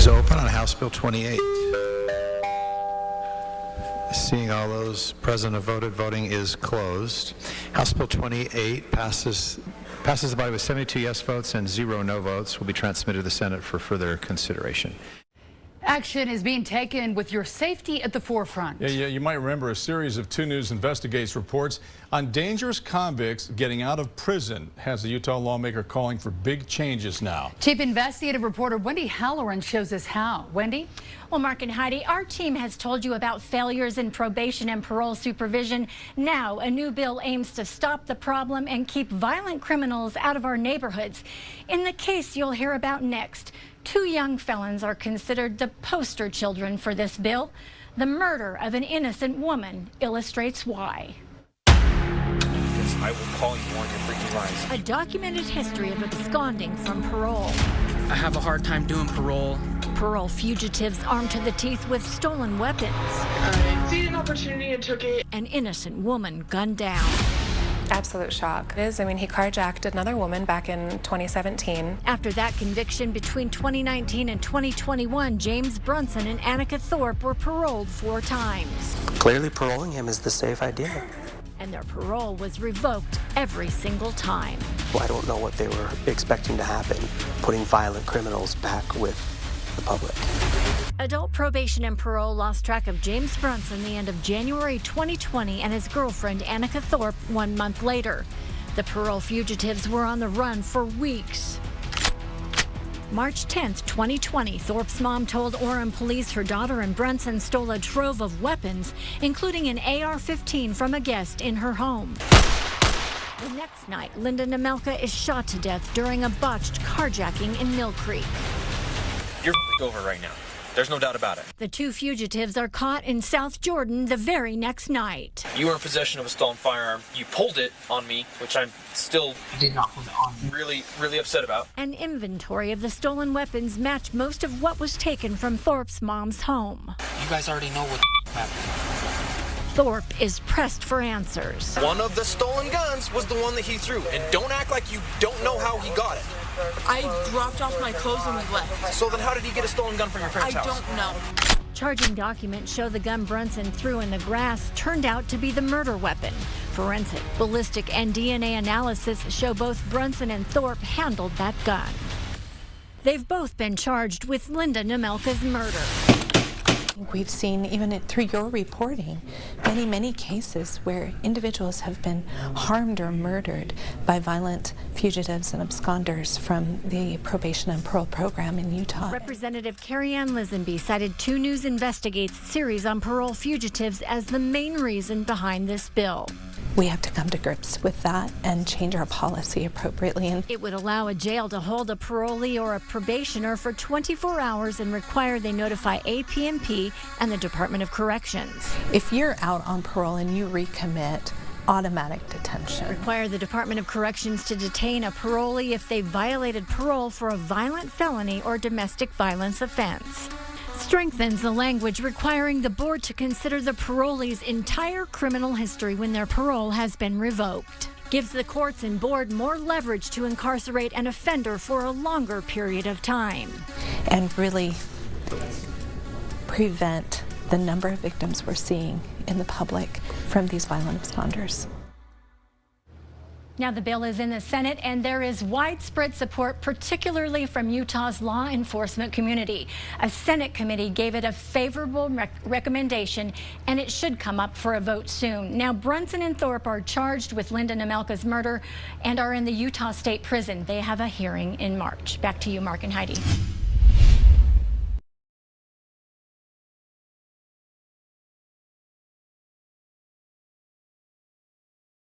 Is open on House Bill 28. Seeing all those present and voted, voting is closed. House Bill 28 passes the body with 72 yes votes and 0 no votes. Will be transmitted to the Senate for further consideration. Action is being taken with your safety at the forefront. Yeah, you might remember a series of 2 News investigates reports on dangerous convicts getting out of prison. Has the Utah lawmaker calling for big changes now. Chief investigative reporter Wendy Halloran shows us how. Wendy? Well, Mark and Heidi, our team has told you about failures in probation and parole supervision. Now, a new bill aims to stop the problem and keep violent criminals out of our neighborhoods. In the case you'll hear about next, 2 young felons are considered the poster children for this bill. The murder of an innocent woman illustrates why. I will call you on your freaking lies. A documented history of absconding from parole. I have a hard time doing parole. Parole fugitives armed to the teeth with stolen weapons. I seen an opportunity and took it. An innocent woman gunned down. Absolute shock. He carjacked another woman back in 2017. After that conviction between 2019 and 2021, James Brunson and Annika Thorpe were paroled 4 times. Clearly paroling him is the safe idea. And their parole was revoked every single time. Well, I don't know what they were expecting to happen, putting violent criminals back with the public. Adult probation and parole lost track of James Brunson the end of January 2020 and his girlfriend Annika Thorpe 1 month later. The parole fugitives were on the run for weeks. March 10th, 2020, Thorpe's mom told Orem police her daughter and Brunson stole a trove of weapons, including an AR-15 from a guest in her home. The next night, Linda Nemelka is shot to death during a botched carjacking in Mill Creek. You're over right now. There's no doubt about it. The 2 fugitives are caught in South Jordan the very next night. You were in possession of a stolen firearm. You pulled it on me, which I'm still Did not hold it on me. really upset about. An inventory of the stolen weapons matched most of what was taken from Thorpe's mom's home. You guys already know what happened. Thorpe is pressed for answers. One of the stolen guns was the one that he threw. And don't act like you don't know how he got it. I dropped off my clothes and we left. So then how did he get a stolen gun from your parents' house? I don't know. Charging documents show the gun Brunson threw in the grass turned out to be the murder weapon. Forensic, ballistic, and DNA analysis show both Brunson and Thorpe handled that gun. They've both been charged with Linda Nemelka's murder. We've seen, even through your reporting, many cases where individuals have been harmed or murdered by violent fugitives and absconders from the probation and parole program in Utah. Representative Karianne Lisonbee cited 2 News Investigates series on parole fugitives as the main reason behind this bill. We have to come to grips with that and change our policy appropriately. And it would allow a jail to hold a parolee or a probationer for 24 hours and require they notify AP&P and the Department of Corrections. If you're out on parole and you recommit, automatic detention. Require the Department of Corrections to detain a parolee if they violated parole for a violent felony or domestic violence offense. Strengthens the language requiring the board to consider the parolee's entire criminal history when their parole has been revoked. Gives the courts and board more leverage to incarcerate an offender for a longer period of time. And really prevent the number of victims we're seeing in the public from these violent absconders. Now the bill is in the Senate and there is widespread support, particularly from Utah's law enforcement community. A Senate committee gave it a favorable recommendation and it should come up for a vote soon. Now Brunson and Thorpe are charged with Linda Nemelka's murder and are in the Utah State Prison. They have a hearing in March. Back to you, Mark and Heidi.